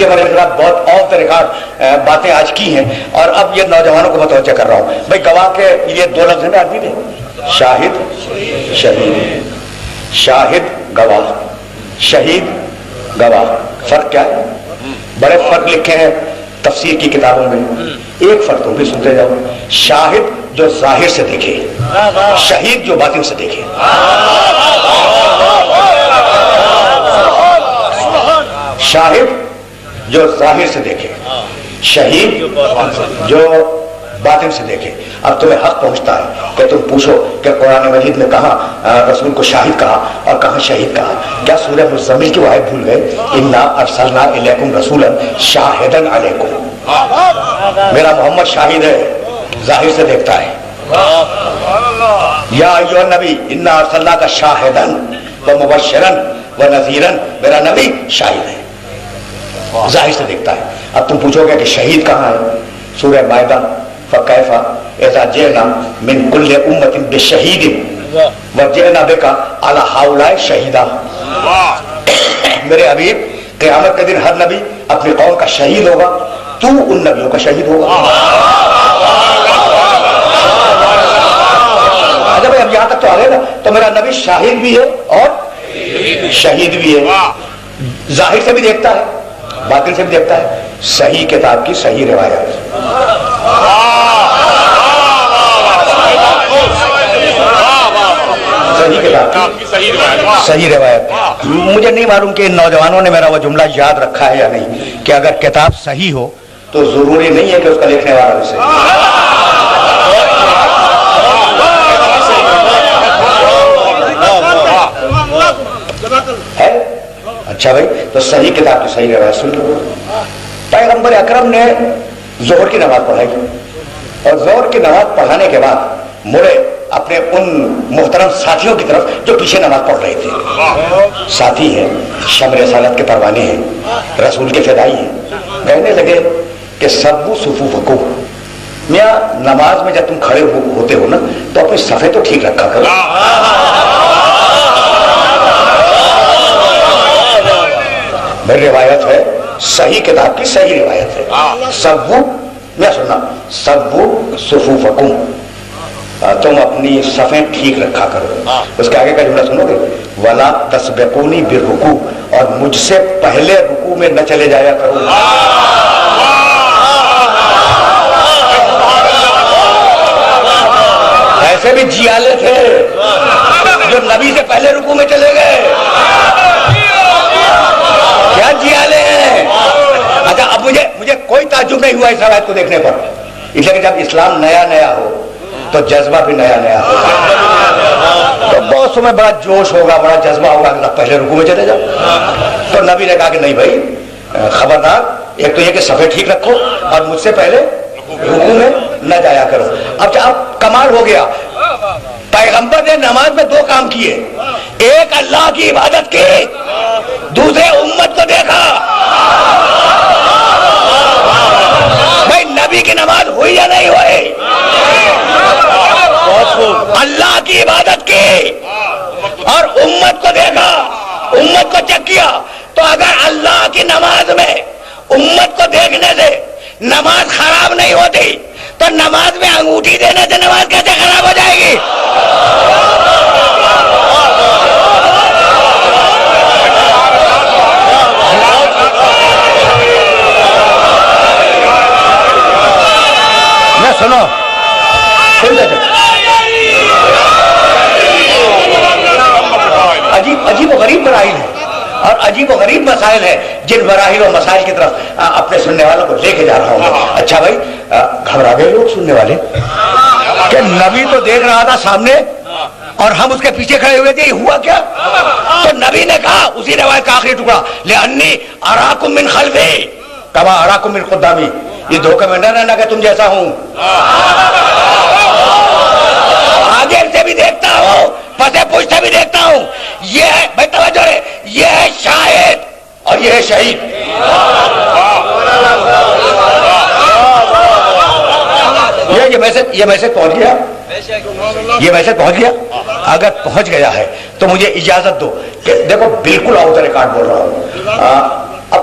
اس لیے میں نے بہت آف دا ریکارڈ باتیں آج کی ہیں، اور اب یہ نوجوانوں کو متوجہ کر رہا ہوں بھائی گواہ کے یہ دو لفظ ہیں آدمی میں، شاہد شہید، شاہد گواہ، شہید گواہ، فرق کیا ہے؟ بڑے فرق لکھے ہیں تفسیر کی کتابوں میں، ایک فرق تم بھی سنتے جاؤ، شاہد جو ظاہر سے دیکھے، شہید جو باطن سے دیکھے۔ شاہد جو ظاہر سے دیکھے، شہید جو باطن سے دیکھے۔ اب تمہیں حق پہنچتا ہے کہ تم پوچھو کہ قرآن مجید میں کہاں رسول کو شاہد کہا اور کہاں شہید کہا؟ کیا سورہ مزمل کی وہ آیت بھول گئے؟ انا ارسلنا الیکم رسولا شاہدا علیکم، میرا محمد شاہد ہے، ظاہر سے دیکھتا ہے۔ یا ایھا النبی انا ارسلناک شاہدا ومبشرا ونذیرا، میرا نبی شاہد ہے، ظاہر سے دیکھتا ہے۔ اب تم پوچھو گے کہ شہید کہاں ہے؟ سورہ مائدہ فکیف اذا جئنا من کل امۃ بشہید وجئنا بک علی ہؤلاء شہیدا، میرے حبیب قیامت کے دن ہر نبی اپنی قوم کا شہید ہوگا، تو ان نبیوں کا شہید ہوگا۔ اچھا بھائی اب یہاں تک تو آ گئے نا، تو میرا نبی شاہد بھی ہے اور شہید بھی ہے، ظاہر سے بھی دیکھتا ہے باطن سے بھی دیکھتا ہے۔ صحیح کتاب کی صحیح روایت، صحیح روایت۔ مجھے نہیں معلوم کہ ان نوجوانوں نے میرا وہ جملہ یاد رکھا ہے یا نہیں کہ اگر کتاب صحیح ہو تو ضروری نہیں ہے کہ اس کا لکھنے والا بھی صحیح ہے۔ اچھا بھائی، تو صحیح کتاب کی صحیح روایت سن لو۔ پیغمبر اکرم نے ظہر کی نماز پڑھائی اور ظہر کی نماز پڑھانے کے بعد مڑے اپنے ان محترم ساتھیوں کی طرف جو پیچھے نماز پڑھ رہے تھے۔ ساتھی ہیں، شمع رسالت کے پروانے ہیں، رسول کے فدائی ہیں، کہنے لگے کہ سبو صفوفکم، میاں نماز میں جب تم کھڑے ہوتے ہو نا تو اپنے صفے تو ٹھیک رکھا کرو۔ بھائی روایت ہے، صحیح کتاب کی صحیح روایت ہے، سبو، میں سننا، سبو صفوفکم، تم اپنی صفیں ٹھیک رکھا کرو۔ اس کے آگے کا جملہ سنو گے، ولا تسبقونی بالرکوع، اور مجھ سے پہلے رکوع میں نہ چلے جایا کرو۔ ایسے بھی جیالے تھے جو نبی سے پہلے رکوع میں چلے گئے، کیا جیالے ہیں۔ اچھا اب مجھے کوئی تعجب نہیں ہوا اس روایت کو دیکھنے پر، اس لیے کہ جب اسلام نیا نیا ہو تو جذبہ بھی نیا نیا ہوگا، تو بہت سمے بڑا جوش ہوگا، بڑا جذبہ ہوگا کہ پہلے رکوع میں چلے جاؤ۔ تو نبی نے کہا کہ نہیں بھائی، خبردار، ایک تو یہ کہ صفحے ٹھیک رکھو اور مجھ سے پہلے رکوع میں نہ جایا کرو۔ اب کمال ہو گیا، پیغمبر نے نماز میں دو کام کیے، ایک اللہ کی عبادت کی، دوسرے امت کو دیکھا۔ بھائی نبی کی نماز ہوئی یا نہیں ہوئی؟ اللہ کی عبادت کی اور امت کو دیکھا، امت کو چیک کیا۔ تو اگر اللہ کی نماز میں امت کو دیکھنے سے نماز خراب نہیں ہوتی تو نماز میں انگوٹھی دینے سے نماز کیسے خراب ہو جائے گی؟ میں سنو، عجیب و غریب مراحل ہیں اور عجیب و غریب مسائل ہیں جن مراحل و مسائل کی طرف اپنے سننے والوں کو لے کے جا رہا ہوں۔ اچھا بھائی، گھبرا گئے لوگ سننے والے کہ نبی تو دیکھ رہا تھا سامنے اور ہم اس کے پیچھے کھڑے ہوئے تھے، یہ ہوا کیا؟ تو نبی نے کہا، اسی روایت کا آخری ٹکڑا، لِأَنِّي أَرَاكُم مِّن خَلْفِي كَمَا أَرَاكُم مِّن قُدَّامِي، یہ دھوکے میں نہ رہنا کہ تم جیسا ہوں، آگے سے بھی دیکھتا ہوں، پسے پوچھتے بھی دیکھتا ہوں۔ یہ ہے بھائی توجہ ہے، یہ ہے شاہد اور یہ ہے شہید۔ یہ میسج پہنچ گیا، یہ میسج پہنچ گیا۔ اگر پہنچ گیا ہے تو مجھے اجازت دو کہ دیکھو بالکل آؤٹ دا ریکارڈ بول رہا ہوں۔ اب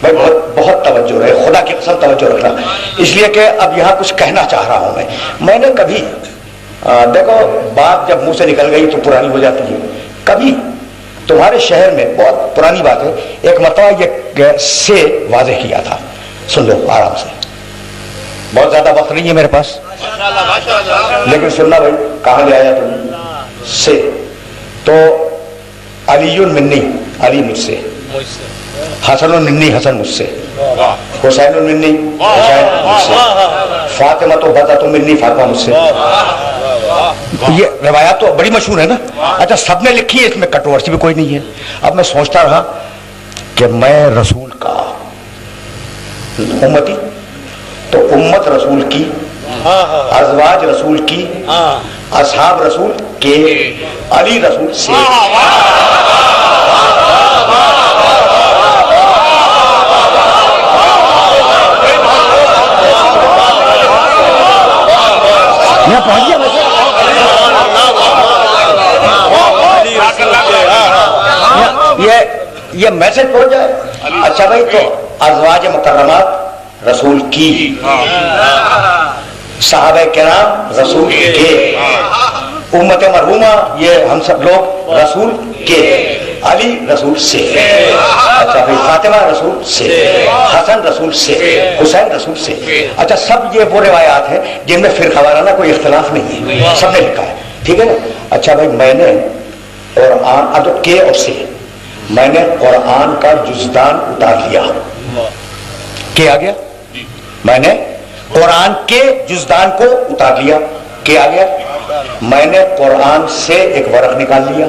بھائی بہت توجہ رہے، خدا کی قسم توجہ رکھنا، اس لیے کہ اب یہاں کچھ کہنا چاہ رہا ہوں میں نے کبھی دیکھو بات جب منہ سے نکل گئی تو پرانی ہو جاتی ہے. کبھی تمہارے شہر میں، بہت پرانی بات ہے، ایک مرتبہ یہ سے واضح کیا تھا، سن لو آرام سے، بہت زیادہ وقت نہیں ہے میرے پاس لیکن سننا بھائی. کہاں لے آیا تم سے؟ تو علی منی، علی مجھ سے، حسن منی، حسن مجھ سے، حسین منی، حسین مجھ سے، فاطمہ تو بطہ منی، فاطمہ مجھ سے. یہ روایات تو بڑی مشہور ہے نا. اچھا سب نے لکھی ہے، اس میں کنٹروورسی بھی کوئی نہیں ہے. اب میں سوچتا رہا کہ میں رسول کا امتی، تو امت رسول کی، ازواج رسول کی، اصحاب رسول کے، علی رسول سے. میں پہنچ گیا یہ میسج پہنچ جائے. اچھا بھائی، تو ازواج مکرمات رسول کی، صحابہ کرام رسول کے، امت مرحومہ یہ ہم سب لوگ رسول کے، علی رسول سے. اچھا بھائی، فاطمہ رسول سے، حسن رسول سے، حسین رسول سے. اچھا سب یہ وہ روایات ہیں جن میں فرقہ وارانہ کوئی اختلاف نہیں ہے، سب نے لکھا ہے، ٹھیک ہے نا. اچھا بھائی، میں نے قرآن اب کے اور سے میں نے قرآن کا جزدان اتار لیا. کیا آ گیا؟ میں نے قرآن کے جزدان کو اتار لیا. کیا آ گیا؟ میں نے قرآن سے ایک ورق نکال لیا.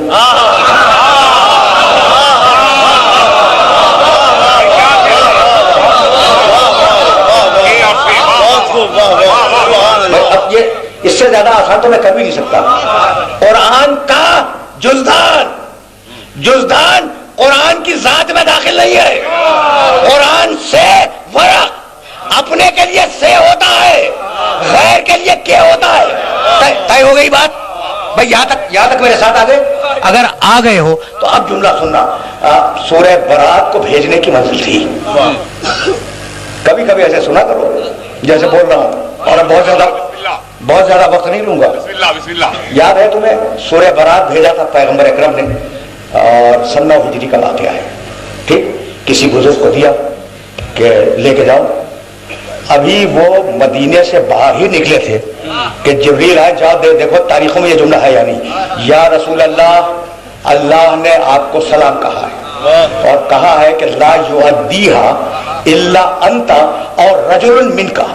اب یہ اس سے زیادہ آسان تو میں کر بھی نہیں سکتا. قرآن کا جزدان، جزدان قرآن کی ذات میں داخل نہیں ہے. قرآن سے ورق اپنے کے لیے سے ہوتا ہے، غیر کے لیے کیا ہوتا ہے. طے ہو گئی بات بھائی؟ یہاں تک میرے ساتھ آ گئے؟ اگر آ گئے ہو تو اب جملہ سننا. سورہ برات کو بھیجنے کی منزل تھی. کبھی کبھی ایسے سنا کرو جیسے بول رہا ہوں، اور بہت زیادہ وقت نہیں لوں گا. یاد ہے تمہیں سورہ برات بھیجا تھا پیغمبر اکرم نے، اور 9 ہجری کا واقعہ ہے. ٹھیک، کسی بزرگ کو دیا کہ لے کے جاؤ. ابھی وہ مدینے سے باہر ہی نکلے تھے کہ جبریل آئے، جاؤ دیکھو تاریخوں میں یہ جملہ ہے یا نہیں. یا رسول اللہ، اللہ نے آپ کو سلام کہا ہے اور کہا ہے کہ لا یؤدیھا الا انت اور رجل منکا.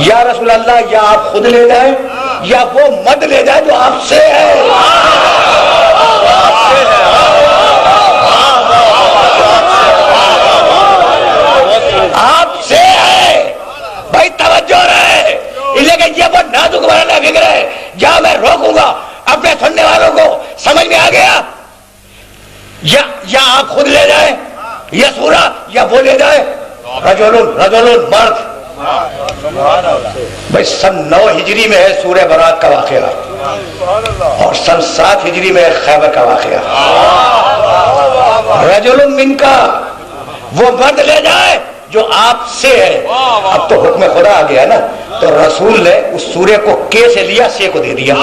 یا رسول اللہ، یا آپ خود لے جائیں یا وہ مد لے جائے جو آپ سے ہے. آپ سے ہے بھائی، توجہ رہے. لیکن یہ وہ نازک والا فکر ہے جہاں میں روکوں گا اپنے سننے والوں کو. سمجھ میں آ گیا؟ یا آپ خود لے جائیں یہ سورہ، یا وہ لے جائے. رجل مرد. بھائی 9 ہجری میں ہے سورہ برات کا واقعہ، اور 7 ہجری میں ہے خیبر کا واقعہ. رجل منکا، وہ مرد لے جائے جو آپ سے ہے. اب تو حکم خدا آ گیا نا، تو رسول نے اس سورے کو کے سے لیا، سے کو دے دیا.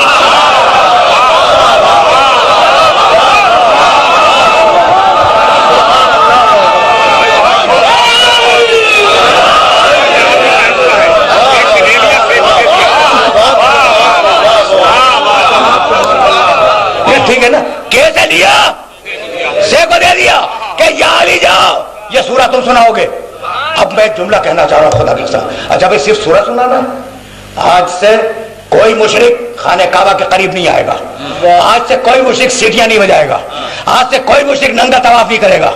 ٹھیک ہے نا، کیسے لیا، سے کو دے دیا کہ یا علی جاؤ یہ سورہ تم سناؤ گے. اب میں جملہ کہنا چاہ رہا ہوں خدا کے ساتھ. اچھا بھائی، صرف سورہ سنانا؟ آج سے کوئی مشرک خانہ کعبہ کے قریب نہیں آئے گا. آج سے کوئی مشرک سیٹیاں نہیں بجائے گا. آج سے کوئی مشرک ننگا طواف نہیں کرے گا.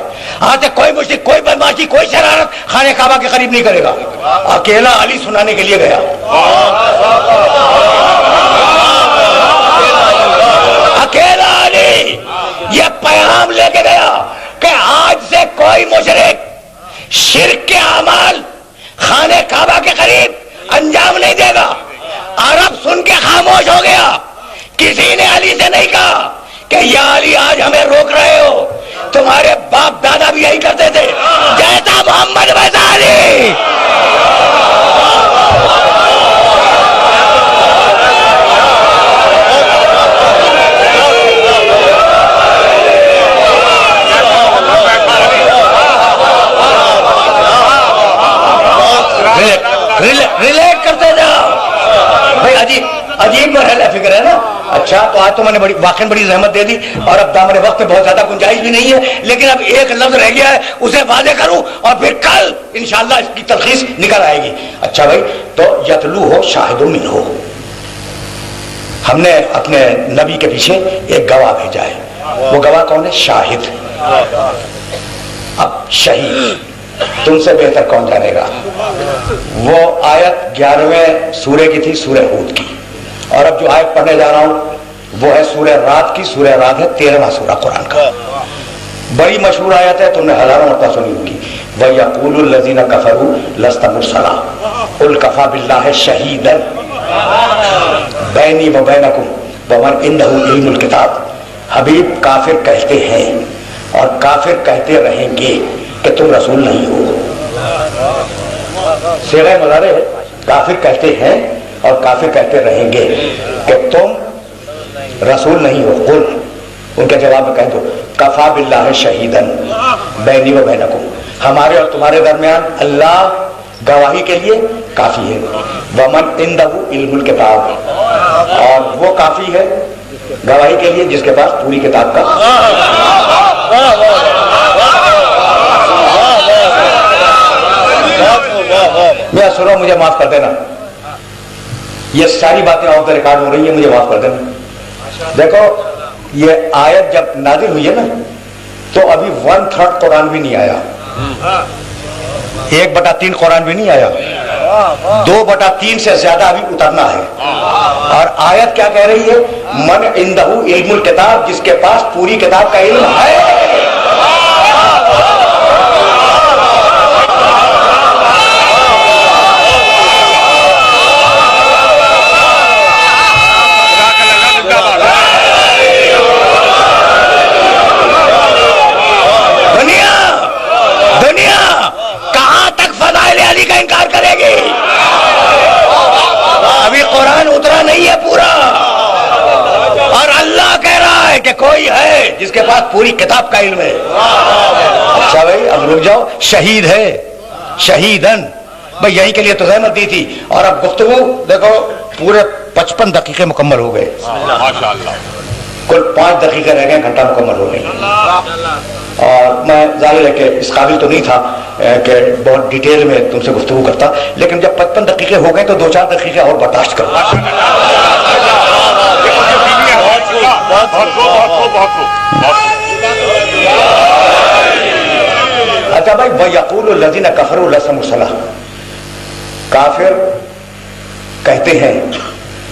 آج سے کوئی مشرک کوئی بدماشی، کوئی شرارت خانہ کعبہ کے قریب نہیں کرے گا. اکیلا علی سنانے کے لیے گیا. اکیلا علی یہ پیغام لے کے گیا کہ آج سے کوئی مشرک شرک کے اعمال خانہ کعبہ کے قریب انجام نہیں دے گا. عرب سن کے خاموش ہو گیا. کسی نے علی سے نہیں کہا کہ یا علی آج ہمیں روک رہے ہو، تمہارے باپ دادا بھی یہی کرتے تھے. باتوں میں نے واقعی بڑی زحمت دے دی اور اب دامن وقت میں بہت زیادہ گنجائش بھی نہیں ہے، لیکن اب ایک لفظ رہ گیا ہے اسے واضح کروں اور پھر کل انشاءاللہ اس کی تلخیص نکل آئے گی۔ اچھا بھائی، تو یتلو ہو شاہد من ہو، ہم نے اپنے نبی کے پیچھے ایک گواہ بھیجا ہے، وہ گواہ کون ہے؟ شاہد۔ اب شہید تم سے بہتر کون جانے گا؟ وہ آیت 11ویں سورے کی تھی، سورہ ہود کی، اور اب جو آیت پڑھنے جا رہا ہوں وہ ہے سورہ رات کی۔ سورہ رات ہے 13واں سورہ قرآن کا، بڑی مشہور آیت ہے، تم نے ہزاروں مرتبہ سنی ہوگی۔ وَيَقُولُ الَّذِينَ كَفَرُوا لَسْتَ مُرْسَلًا قُلْ كَفَىٰ بِاللَّهِ شَهِيدًا بَيْنِي وَبَيْنَكُمْ وَمَنْ عِندَهُ عِلْمُ الْكِتَابِ۔ حبیب کافر کہتے ہیں اور کافر کہتے رہیں گے کہ تم رسول نہیں ہو۔ صیغہ مضارع ہے، کافر کہتے ہیں اور کافر کہتے رہیں گے کہ تم رسول نہیں ہو۔ قل، ان کے جواب میں کہہ دو، کفا باللہ شہیدن بینی و بینکم، ہمارے اور تمہارے درمیان اللہ گواہی کے لیے کافی ہے۔ ومن عندہ علم الکتاب، اور وہ کافی ہے گواہی کے لیے جس کے پاس پوری کتاب کا۔ میں سنو، مجھے معاف کر دینا، یہ ساری باتیں آف دا ریکارڈ ہو رہی ہیں، مجھے معاف کر دینا۔ دیکھو یہ آیت جب نازل ہوئی ہے نا تو ابھی 1/3 قرآن بھی نہیں آیا، 1/3 قرآن بھی نہیں آیا، 2/3 سے زیادہ ابھی اترنا ہے۔ اور آیت کیا کہہ رہی ہے؟ من عندہ علم الکتاب، جس کے پاس پوری کتاب کا علم ہے۔ کہ کوئی ہے جس کے پاس پوری کتاب کا علم ہے۔ اچھا بھائی اب رک جاؤ، شہید ہے، شہیدن، بھائی یہیں کے لیے تو زحمت دی تھی، اور اب گفتگو دیکھو پورے 55 دقیقے مکمل ہو گئے، کل 5 دقیقے رہ گئے، گھنٹہ مکمل ہو گئے۔ اور میں ظاہر ہے کہ اس قابل تو نہیں تھا کہ بہت ڈیٹیل میں تم سے گفتگو کرتا، لیکن جب 55 دقیقے ہو گئے تو 2-4 دقیقے اور برداشت کرو۔ اچھا بھائی، وَيَقُولُ الَّذِينَ كَفَرُوا لَسْتَ مُرْسَلًا، کافر کہتے ہیں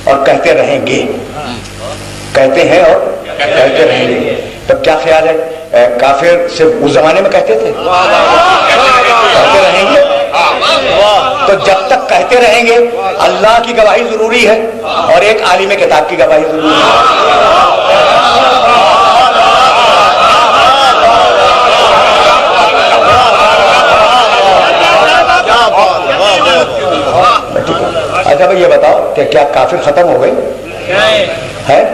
اور کہتے رہیں گے، کہتے ہیں اور کہتے رہیں گے۔ تب کیا خیال ہے، کافر صرف اس زمانے میں کہتے تھے؟ کہتے رہیں گے، تو جب تک کہتے رہیں گے اللہ کی گواہی ضروری ہے اور ایک عالم کتاب کی گواہی ضروری ہے۔ اچھا بھائی یہ بتاؤ کہ کیا کافر ختم ہو گئے ہیں؟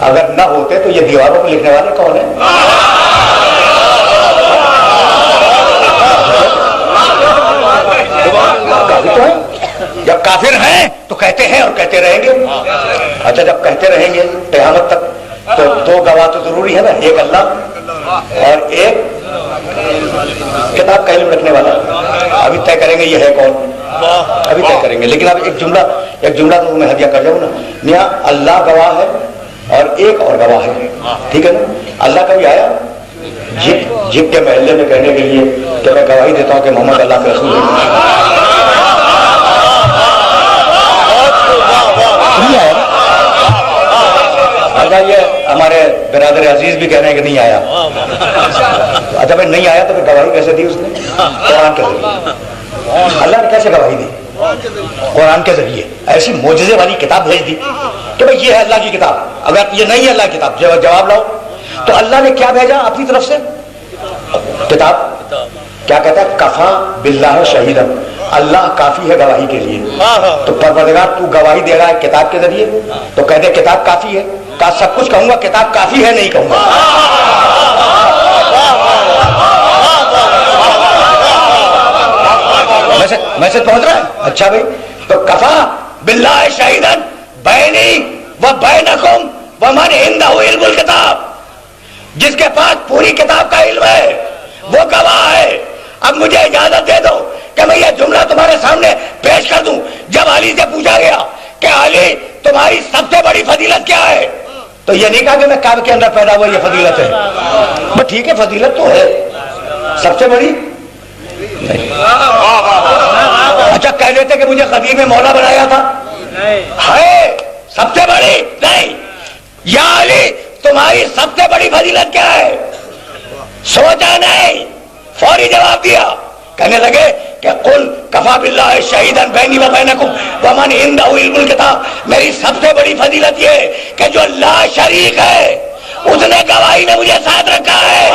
اگر نہ ہوتے تو یہ دیواروں پہ لکھنے والے کون ہیں؟ کافر تو ہیں، جب کافر ہیں تو کہتے ہیں اور کہتے رہیں گے۔ اچھا جب کہتے رہیں گے قیامت تک تو 2 گواہ تو ضروری ہے نا، ایک اللہ اور ایک کتاب کا علم رکھنے والا۔ ابھی طے کریں گے یہ ہے کون، ابھی طے کریں گے، لیکن اب ایک جملہ تو میں ہدیہ کر جاؤں نا، میاں اللہ گواہ ہے اور ایک اور گواہ ہے، ٹھیک ہے نا؟ اللہ کبھی آیا جب کے محلے میں کہنے کے لیے کہ میں گواہی دیتا ہوں کہ محمد اللہ کے رسول ہے؟ نہیں آیا۔ اچھا یہ ہمارے برادر عزیز بھی کہہ رہے ہیں کہ نہیں آیا۔ اچھا بھائی نہیں آیا تو پھر گواہی کیسے دی اس نے؟ قرآن کے ذریعے۔ اللہ نے کیسے گواہی دی؟ قرآن کے ذریعے ایسی معجزے والی کتاب بھیج دی کہ بھائی یہ ہے اللہ کی کتاب، اگر یہ نہیں ہے اللہ کی کتاب جواب لاؤ۔ تو اللہ نے کیا بھیجا اپنی طرف سے؟ کتاب۔ کیا کہتا ہے؟ کفا باللہ شہیدن، اللہ کافی ہے گواہی کے لیے۔ تو پروردگار تو گواہی دے رہا ہے کتاب کے ذریعے، تو کہہ دے کتاب کافی ہے، کہا سب کچھ کہوں گا کتاب کافی ہے نہیں کہوں گا۔ میسج پہنچ رہا ہے؟ اچھا بھائی تو کفا باللہ شہیدن بینی و بینکم ومن عنده علم الکتاب، جس کے پاس پوری کتاب کا علم ہے وہ گواہ ہے۔ اب مجھے اجازت دے دو کہ میں یہ جملہ تمہارے سامنے پیش کر دوں۔ جب علی سے پوچھا گیا کہ علی تمہاری سب سے بڑی فضیلت کیا ہے، تو یہ نہیں کہا کہ میں کعبے کے اندر پیدا ہوا یہ فضیلت ہے، بس ٹھیک ہے فضیلت تو ہے، سب سے بڑی نہیں۔ اچھا کہہ دیتے کہ مجھے خدیم مولا بنایا تھا، ہے سب سے بڑی نہیں۔ یا علی تمہاری سب سے بڑی فضیلت کیا ہے؟ سوچا نہیں، فوری جواب دیا، کہنے لگے کہ قل کفا باللہ شہیدا بینی و بینکم ومن عنده علم الکتاب، میری سب سے بڑی فضیلت یہ کہ جو لا شریک ہے اس نے گواہی میں مجھے ساتھ رکھا ہے۔